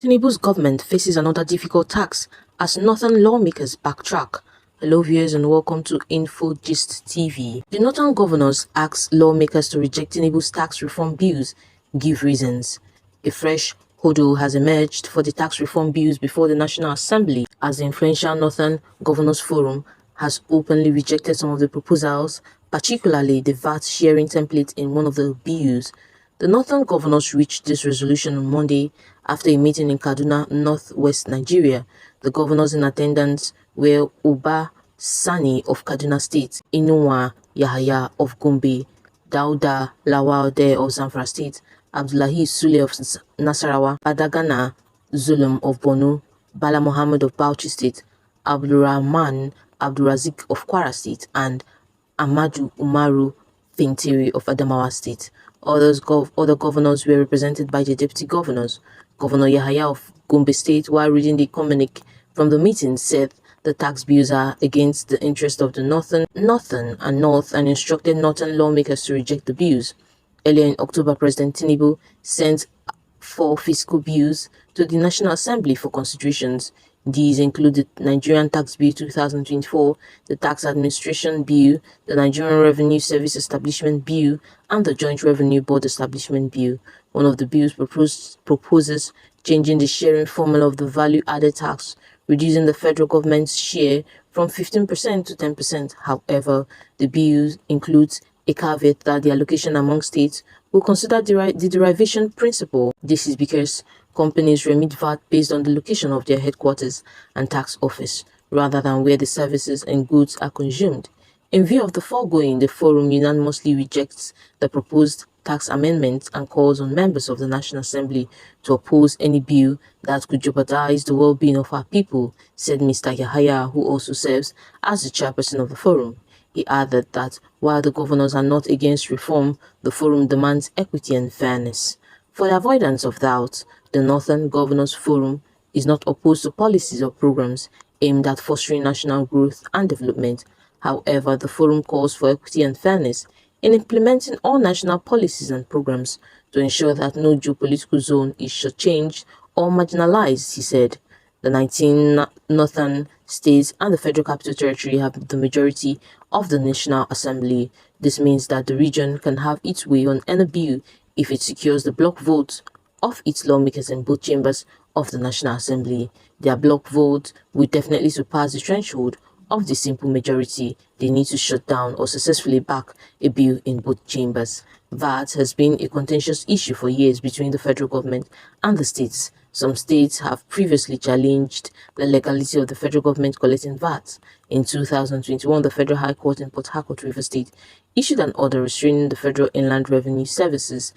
Tinubu's government faces another difficult task as northern lawmakers backtrack. Hello viewers and welcome to Info Gist TV. The northern governors asked lawmakers to reject Tinubu's tax reform bills, give reasons. A fresh hurdle has emerged for the tax reform bills before the National Assembly as the influential Northern Governors Forum has openly rejected some of the proposals, particularly the VAT sharing template in one of the bills. The Northern Governors reached this resolution on Monday after a meeting in Kaduna, northwest Nigeria. The governors in attendance were Uba Sani of Kaduna State, Inuwa Yahaya of Gombe, Dauda Lawalde of Zamfara State, Abdullahi Sule of Nasarawa, Badagana Zulum of Borno, Bala Mohammed of Bauchi State, Abdulrahman Abdulrazik of Kwara State, and Amadu Umaru Fintiri of Adamawa State. Other governors were represented by the deputy governors. Governor Yahaya of Gombe State, while reading the communique from the meeting, said the tax bills are against the interest of the North and instructed Northern lawmakers to reject the bills. Earlier in October, President Tinubu sent 4 fiscal bills to the National Assembly for considerations. These include the Nigerian Tax Bill 2024, the Tax Administration Bill, the Nigerian Revenue Service Establishment Bill, and the Joint Revenue Board Establishment Bill. One of the bills proposes changing the sharing formula of the value-added tax, reducing the federal government's share from 15% to 10%. However, the bill includes a caveat that the allocation among states will consider the derivation principle. This is because companies remit VAT based on the location of their headquarters and tax office, rather than where the services and goods are consumed. In view of the foregoing, the forum unanimously rejects the proposed tax amendments and calls on members of the National Assembly to oppose any bill that could jeopardize the well-being of our people, said Mr. Yahaya, who also serves as the chairperson of the forum. He added that while the governors are not against reform, the forum demands equity and fairness. For the avoidance of doubt, the Northern Governors Forum is not opposed to policies or programs aimed at fostering national growth and development. However, the forum calls for equity and fairness in implementing all national policies and programs to ensure that no geopolitical zone is shortchanged or marginalized, he said. The 19 northern states and the Federal Capital Territory have the majority of the National Assembly. This means that the region can have its way on any bill if it secures the block votes of its lawmakers in both chambers of the National Assembly. Their block vote will definitely surpass the threshold of the simple majority they need to shut down or successfully back a bill in both chambers. VAT has been a contentious issue for years between the federal government and the states. Some states have previously challenged the legality of the federal government collecting VAT. In 2021, the Federal High Court in Port Harcourt, Rivers State, issued an order restraining the Federal Inland Revenue Services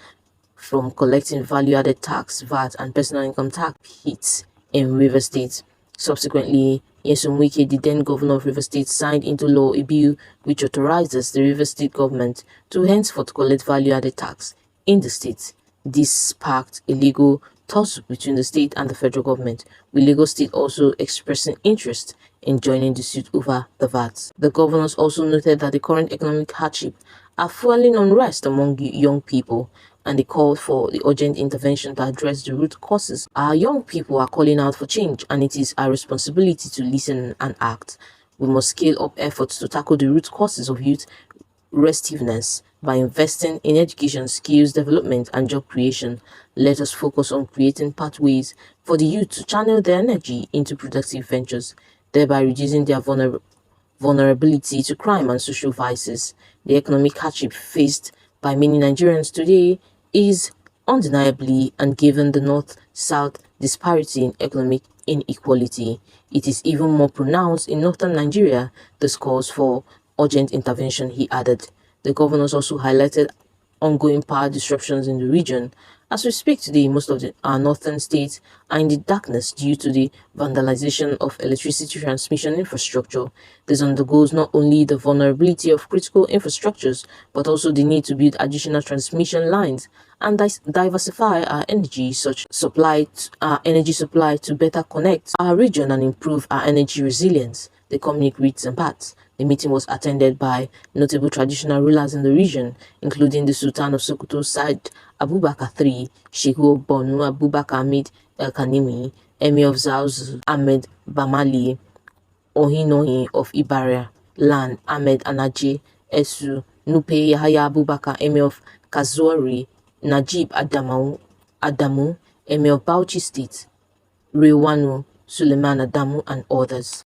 from collecting value-added tax, VAT, and personal income tax hits in Rivers State. Subsequently, Nyesom Wike, the then governor of Rivers State, signed into law a bill which authorizes the Rivers State government to henceforth collect value-added tax in the state. This sparked a legal tussle between the state and the federal government, with Lagos State also expressing interest in joining the suit over the VAT. The governors also noted that the current economic hardship are fueling unrest among young people, and they called for the urgent intervention to address the root causes. Our young people are calling out for change, and it is our responsibility to listen and act. We must scale up efforts to tackle the root causes of youth restiveness by investing in education, skills development, and job creation. Let us focus on creating pathways for the youth to channel their energy into productive ventures, thereby reducing their vulnerability to crime and social vices. The economic hardship faced by many Nigerians today is undeniably, and given the north-south disparity in economic inequality, it is even more pronounced in northern Nigeria. This calls for urgent intervention, he added. The governors also highlighted ongoing power disruptions in the region. As we speak today, most of our northern states are in the darkness due to the vandalization of electricity transmission infrastructure. This undergoes not only the vulnerability of critical infrastructures, but also the need to build additional transmission lines and diversify our energy supply to better connect our region and improve our energy resilience. The communique reads in parts. The meeting was attended by notable traditional rulers in the region, including the Sultan of Sokoto Said Abubakar III, Sheikh Bonu Abubakar Hamid El-Kanemi, Emir of Zauz, Ahmed Bamali, Ohinohi of Ibaria Land, Ahmed Anaje Esu, Nupe Yahaya Abubakar, Emir of Kazori, Najib Adamu, Emir of Bauchi State, Rewanu Suleiman Adamu, and others.